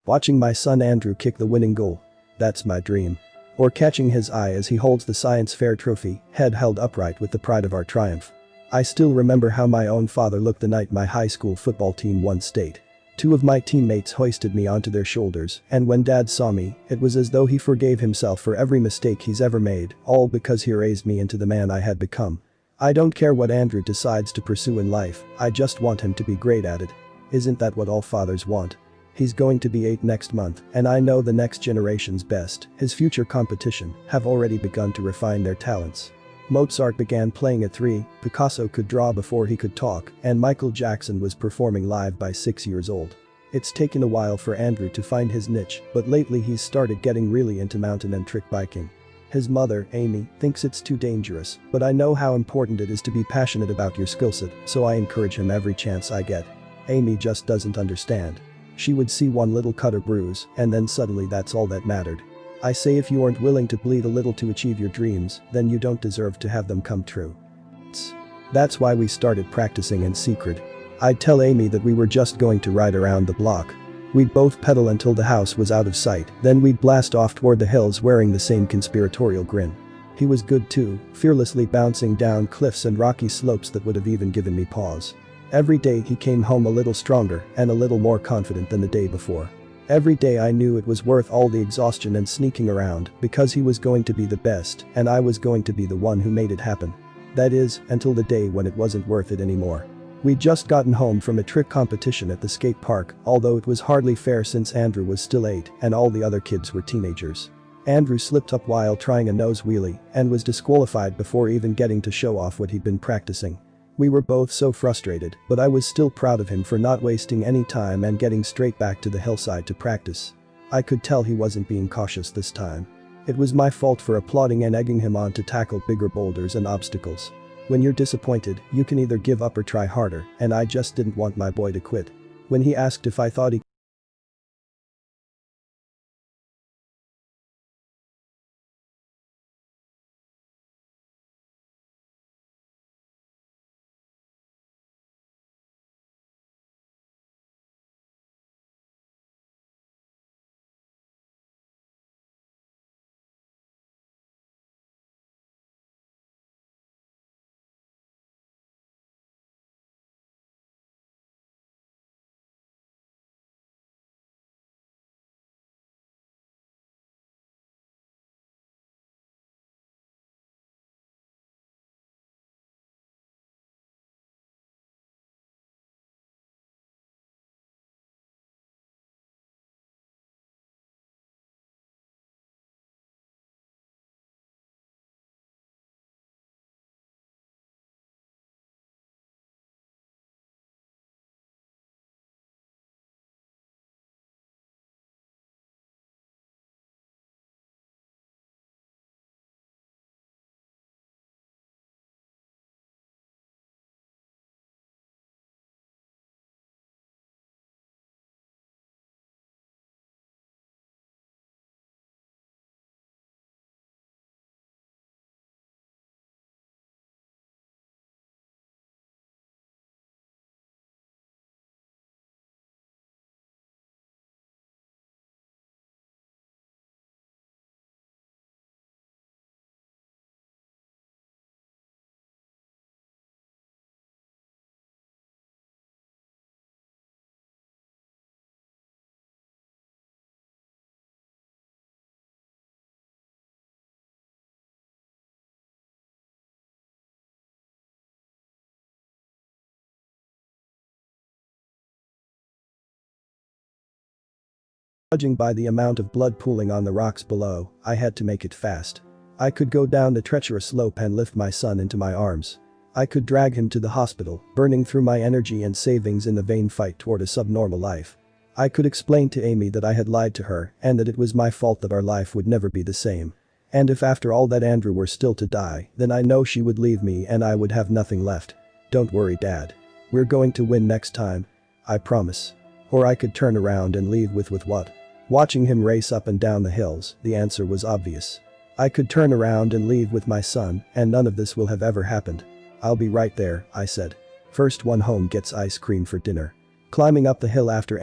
Watching my son Andrew kick the winning goal. That's my dream. Or catching his eye as he holds the science fair trophy, head held upright with the pride of our triumph. I still remember how my own father looked the night my high school football team won state. Two of my teammates hoisted me onto their shoulders, and when Dad saw me, it was as though he forgave himself for every mistake he's ever made, all because he raised me into the man I had become. I don't care what Andrew decides to pursue in life, I just want him to be great at it. Isn't that what all fathers want? He's going to be 8 next month, and I know the next generation's best, his future competition, have already begun to refine their talents. Mozart began playing at 3, Picasso could draw before he could talk, and Michael Jackson was performing live by 6 years old. It's taken a while for Andrew to find his niche, but lately he's started getting really into mountain and trick biking. His mother, Amy, thinks it's too dangerous, but I know how important it is to be passionate about your skillset, so I encourage him every chance I get. Amy just doesn't understand. She would see one little cut or bruise, and then suddenly that's all that mattered. I say if you aren't willing to bleed a little to achieve your dreams, then you don't deserve to have them come true. That's why we started practicing in secret. I'd tell Amy that we were just going to ride around the block. We'd both pedal until the house was out of sight, then we'd blast off toward the hills wearing the same conspiratorial grin. He was good too, fearlessly bouncing down cliffs and rocky slopes that would have even given me pause. Every day he came home a little stronger and a little more confident than the day before. Every day I knew it was worth all the exhaustion and sneaking around because he was going to be the best and I was going to be the one who made it happen. That is, until the day when it wasn't worth it anymore. We'd just gotten home from a trick competition at the skate park, although it was hardly fair since Andrew was still 8 and all the other kids were teenagers. Andrew slipped up while trying a nose wheelie and was disqualified before even getting to show off what he'd been practicing. We were both so frustrated, but I was still proud of him for not wasting any time and getting straight back to the hillside to practice. I could tell he wasn't being cautious this time. It was my fault for applauding and egging him on to tackle bigger boulders and obstacles. When you're disappointed, you can either give up or try harder, and I just didn't want my boy to quit. When he asked if I thought he Judging by the amount of blood pooling on the rocks below, I had to make it fast. I could go down the treacherous slope and lift my son into my arms. I could drag him to the hospital, burning through my energy and savings in the vain fight toward a subnormal life. I could explain to Amy that I had lied to her and that it was my fault that our life would never be the same. And if after all that Andrew were still to die, then I know she would leave me and I would have nothing left. Don't worry, Dad. We're going to win next time. I promise. Or I could turn around and leave with what? Watching him race up and down the hills, the answer was obvious. I could turn around and leave with my son, and none of this will have ever happened. I'll be right there, I said. First one home gets ice cream for dinner. Climbing up the hill after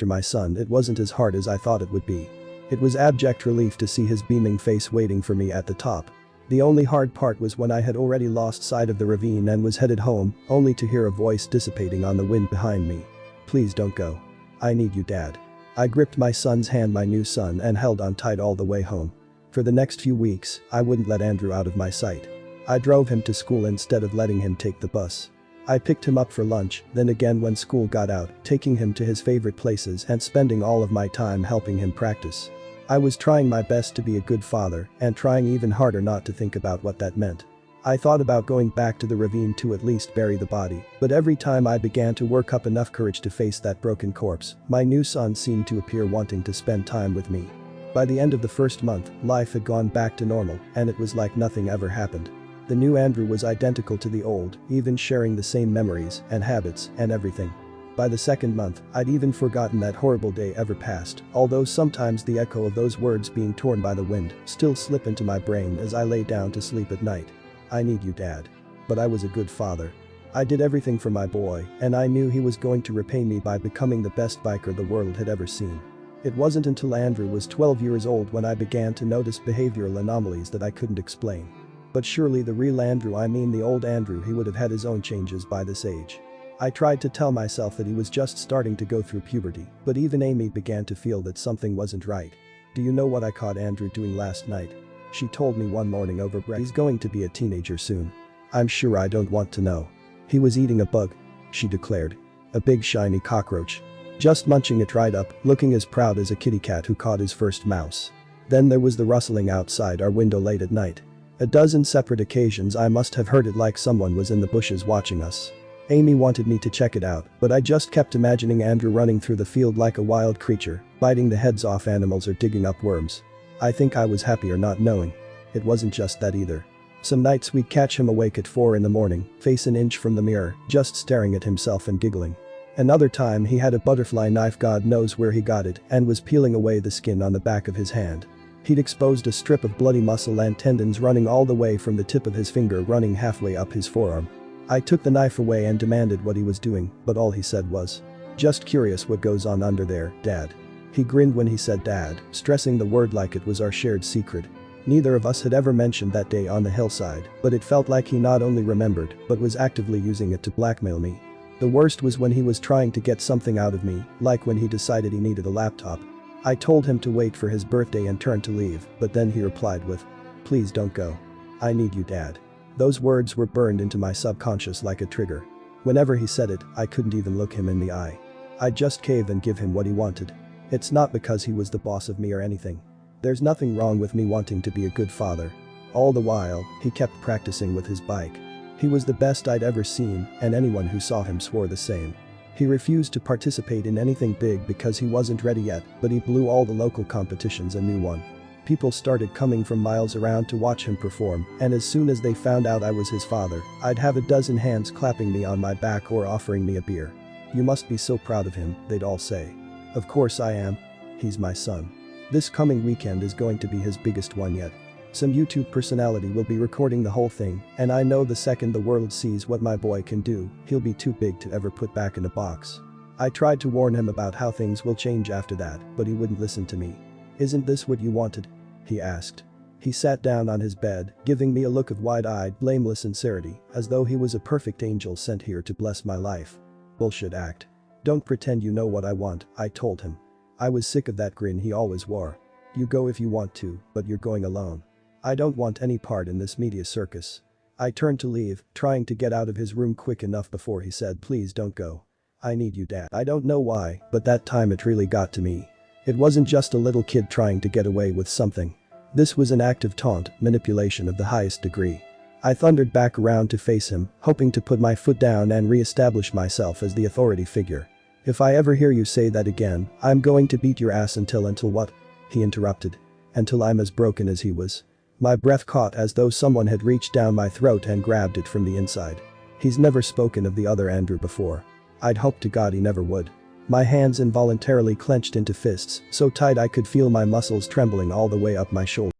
my son, it wasn't as hard as I thought it would be. It was abject relief to see his beaming face waiting for me at the top. The only hard part was when I had already lost sight of the ravine and was headed home, only to hear a voice dissipating on the wind behind me. "Please don't go. I need you, Dad." I gripped my son's hand, my new son, and held on tight all the way home. For the next few weeks, I wouldn't let Andrew out of my sight. I drove him to school instead of letting him take the bus. I picked him up for lunch, then again when school got out, taking him to his favorite places and spending all of my time helping him practice. I was trying my best to be a good father and trying even harder not to think about what that meant. I thought about going back to the ravine to at least bury the body, but every time I began to work up enough courage to face that broken corpse, my new son seemed to appear wanting to spend time with me. By the end of the first month, life had gone back to normal, and it was like nothing ever happened. The new Andrew was identical to the old, even sharing the same memories and habits and everything. By the second month, I'd even forgotten that horrible day ever passed, although sometimes the echo of those words being torn by the wind still slip into my brain as I lay down to sleep at night. "I need you, Dad." But I was a good father. I did everything for my boy, and I knew he was going to repay me by becoming the best biker the world had ever seen. It wasn't until Andrew was 12 years old when I began to notice behavioral anomalies that I couldn't explain. But surely the real Andrew, I mean the old Andrew, he would have had his own changes by this age. I tried to tell myself that he was just starting to go through puberty, but even Amy began to feel that something wasn't right. "Do you know what I caught Andrew doing last night?" She told me one morning over breakfast. "He's going to be a teenager soon." "I'm sure I don't want to know." "He was eating a bug," she declared. "A big shiny cockroach. Just munching it right up, looking as proud as a kitty cat who caught his first mouse." Then there was the rustling outside our window late at night. A dozen separate occasions I must have heard it, like someone was in the bushes watching us. Amy wanted me to check it out, but I just kept imagining Andrew running through the field like a wild creature, biting the heads off animals or digging up worms. I think I was happier not knowing. It wasn't just that either. Some nights we'd catch him awake at 4 in the morning, face an inch from the mirror, just staring at himself and giggling. Another time he had a butterfly knife, God knows where he got it, and was peeling away the skin on the back of his hand. He'd exposed a strip of bloody muscle and tendons running all the way from the tip of his finger running halfway up his forearm. I took the knife away and demanded what he was doing, but all he said was, "Just curious what goes on under there, Dad." He grinned when he said Dad, stressing the word like it was our shared secret. Neither of us had ever mentioned that day on the hillside, but it felt like he not only remembered, but was actively using it to blackmail me. The worst was when he was trying to get something out of me, like when he decided he needed a laptop. I told him to wait for his birthday and turned to leave, but then he replied with, "Please don't go. I need you, Dad." Those words were burned into my subconscious like a trigger. Whenever he said it, I couldn't even look him in the eye. I'd just cave and give him what he wanted. It's not because he was the boss of me or anything. There's nothing wrong with me wanting to be a good father. All the while, he kept practicing with his bike. He was the best I'd ever seen, and anyone who saw him swore the same. He refused to participate in anything big because he wasn't ready yet, but he blew all the local competitions and knew one. People started coming from miles around to watch him perform, and as soon as they found out I was his father, I'd have a dozen hands clapping me on my back or offering me a beer. "You must be so proud of him," they'd all say. Of course I am. He's my son. This coming weekend is going to be his biggest one yet. Some YouTube personality will be recording the whole thing, and I know the second the world sees what my boy can do, he'll be too big to ever put back in a box. I tried to warn him about how things will change after that, but he wouldn't listen to me. "Isn't this what you wanted?" he asked. He sat down on his bed, giving me a look of wide-eyed, blameless sincerity, as though he was a perfect angel sent here to bless my life. "Bullshit act. Don't pretend you know what I want," I told him. I was sick of that grin he always wore. "You go if you want to, but you're going alone. I don't want any part in this media circus." I turned to leave, trying to get out of his room quick enough before he said, "Please don't go. I need you, Dad." I don't know why, but that time it really got to me. It wasn't just a little kid trying to get away with something. This was an active taunt, manipulation of the highest degree. I thundered back around to face him, hoping to put my foot down and re-establish myself as the authority figure. "If I ever hear you say that again, I'm going to beat your ass until what?" he interrupted. "Until I'm as broken as he was." My breath caught as though someone had reached down my throat and grabbed it from the inside. He's never spoken of the other Andrew before. I'd hoped to God he never would. My hands involuntarily clenched into fists, so tight I could feel my muscles trembling all the way up my shoulder.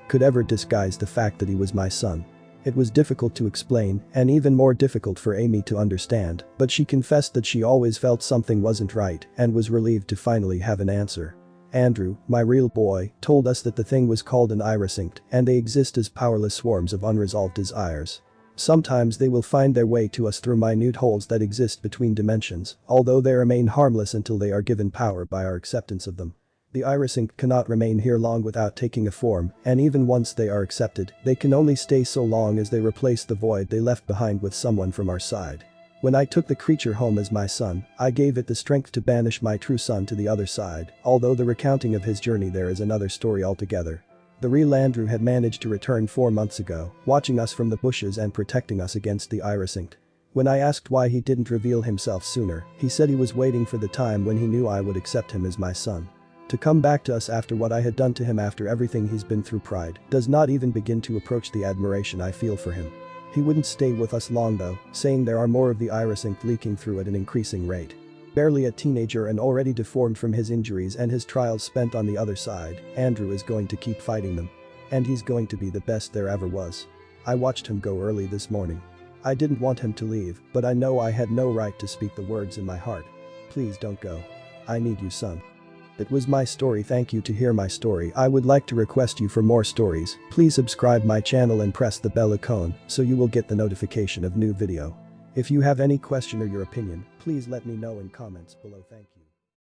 could ever disguise the fact that he was my son. It was difficult to explain and even more difficult for Amy to understand, but she confessed that she always felt something wasn't right and was relieved to finally have an answer. Andrew, my real boy, told us that the thing was called an irosynct and they exist as powerless swarms of unresolved desires. Sometimes they will find their way to us through minute holes that exist between dimensions, although they remain harmless until they are given power by our acceptance of them. The irosync cannot remain here long without taking a form, and even once they are accepted, they can only stay so long as they replace the void they left behind with someone from our side. When I took the creature home as my son, I gave it the strength to banish my true son to the other side, although the recounting of his journey there is another story altogether. The real Andrew had managed to return 4 months ago, watching us from the bushes and protecting us against the irosync. When I asked why he didn't reveal himself sooner, he said he was waiting for the time when he knew I would accept him as my son. To come back to us after what I had done to him after everything he's been through pride does not even begin to approach the admiration I feel for him. He wouldn't stay with us long though, saying there are more of the irosync leaking through at an increasing rate. Barely a teenager and already deformed from his injuries and his trials spent on the other side, Andrew is going to keep fighting them. And he's going to be the best there ever was. I watched him go early this morning. I didn't want him to leave, but I know I had no right to speak the words in my heart. Please don't go. I need you, son. It was my story. Thank you to hear my story. I would like to request you for more stories. Please subscribe my channel and press the bell icon so you will get the notification of new video. If you have any question or your opinion, please let me know in comments below. Thank you.